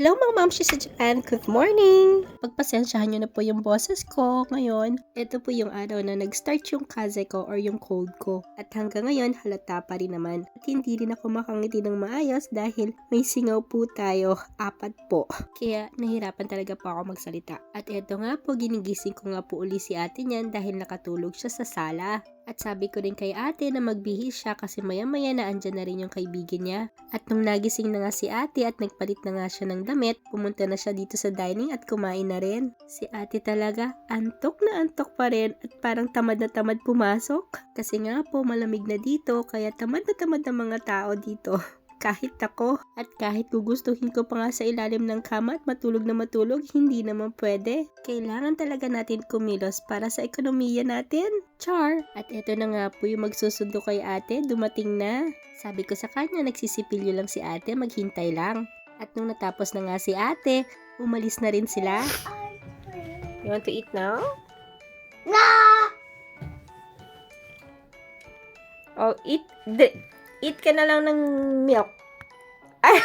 Hello mga mamshi sa Japan! Good morning! Pagpasensyahan nyo na po yung boses ko ngayon. Ito po yung araw na nag-start yung kaze ko or yung cold ko. At hanggang ngayon halata pa rin naman. At hindi rin ako makangiti ng maayos dahil may singaw po tayo, 4 po. Kaya nahirapan talaga po ako magsalita. At eto nga po, ginigising ko nga po uli si ate niyan dahil nakatulog siya sa sala. At sabi ko rin kay ate na magbihis siya kasi maya-maya na andyan na rin yung kaibigan niya. At nung nagising na nga si ate at nagpalit na nga siya ng damit, pumunta na siya dito sa dining at kumain na rin. Si ate talaga, antok na antok pa rin at parang tamad na tamad pumasok. Kasi nga po malamig na dito kaya tamad na tamad ang mga tao dito. Kahit ako at kahit gugustuhin ko pa nga sa ilalim ng kama at matulog na matulog, hindi naman pwede. Kailangan talaga natin kumilos para sa ekonomiya natin. Char! At eto na nga po yung magsusundo kay ate, dumating na. Sabi ko sa kanya, nagsisipilyo lang si ate, maghintay lang. At nung natapos na nga si ate, umalis na rin sila. You want to eat now? No! Oh, eat ka na lang ng milk. I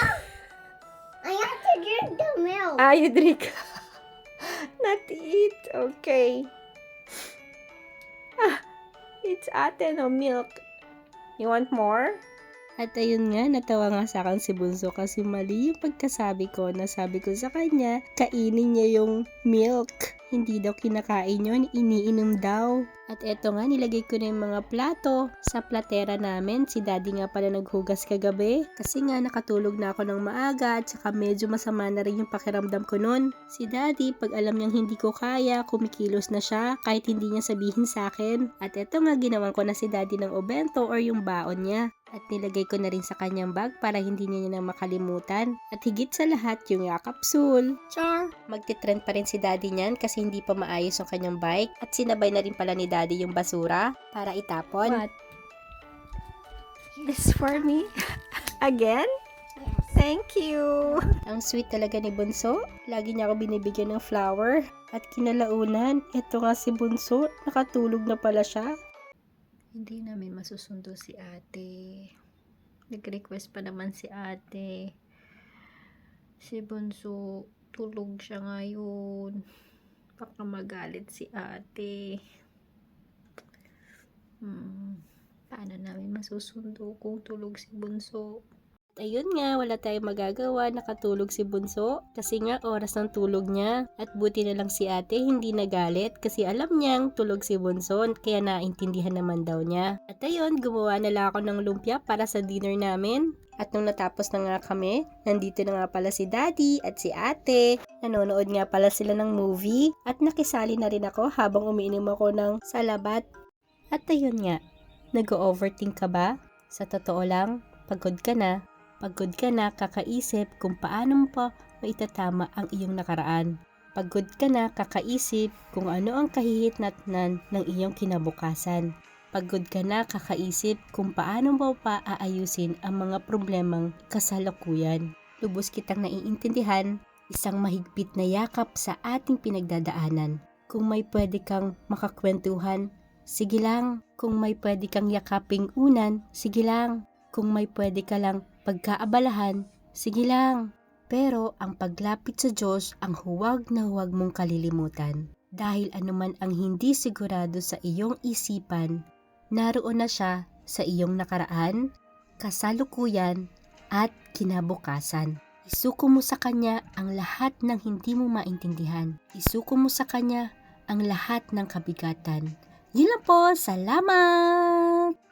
have to drink the milk. You drink. Not eat. Okay. It's ate, no milk. You want more? At ayun nga, natawa nga sa akin si Bunso kasi mali yung pagkasabi ko na sabi ko sa kanya, kainin niya yung milk. Hindi daw kinakain yun, iniinom daw. At eto nga, nilagay ko na yung mga plato sa platera namin. Si daddy nga pala naghugas kagabi. Kasi nga nakatulog na ako ng maaga at saka medyo masama na rin yung pakiramdam ko nun. Si daddy, pag alam niyang hindi ko kaya, kumikilos na siya kahit hindi niya sabihin sa akin. At eto nga, ginawan ko na si daddy ng obento or yung baon niya. At nilagay ko na rin sa kanyang bag para hindi niya na makalimutan. At higit sa lahat, yung yakapsul. Char! Magtitrend pa rin si daddy niyan kasi hindi pa maayos yung kanyang bike. At sinabay na rin pala ni daddy yung basura para itapon. What? This for me? Again? Thank you! Ang sweet talaga ni Bunso. Lagi niya ako binibigyan ng flower. At kinalaunan, eto nga si Bunso, nakatulog na pala siya. Hindi namin masusundo si ate. Nag-request pa naman si ate. Si Bunso, tulog siya ngayon. Baka magalit si ate. Paano namin masusundo kung tulog si Bunso? Ayun nga, wala tayong magagawa, nakatulog si Bunso kasi nga oras ng tulog niya. At buti na lang si ate hindi nagalit kasi alam niyang tulog si Bunso kaya naintindihan naman daw niya. At ayun, gumawa na lang ako ng lumpia para sa dinner namin. At nung natapos na nga kami, nandito na nga pala si daddy at si ate. Nanonood nga pala sila ng movie at nakisali na rin ako habang umiinom ako ng salabat. At ayun nga, nag-overthink ka ba? Sa totoo lang, pagod ka na. Pagod ka na kakaisip kung paano mo pa maitatama ang iyong nakaraan. Pagod ka na kakaisip kung ano ang kahihitnatnan ng iyong kinabukasan. Pagod ka na kakaisip kung paano mo pa aayusin ang mga problemang kasalukuyan. Lubos kitang naiintindihan, isang mahigpit na yakap sa ating pinagdadaanan. Kung may pwede kang makakwentuhan, sige lang. Kung may pwede kang yakaping unan, sige lang. Kung may pwede ka lang pagkaabalahan, sige lang. Pero ang paglapit sa Diyos ang huwag na huwag mong kalilimutan. Dahil anuman ang hindi sigurado sa iyong isipan, naroon na siya sa iyong nakaraan, kasalukuyan, at kinabukasan. Isuko mo sa Kanya ang lahat ng hindi mo maintindihan. Isuko mo sa Kanya ang lahat ng kabigatan. Yun lang po, salamat!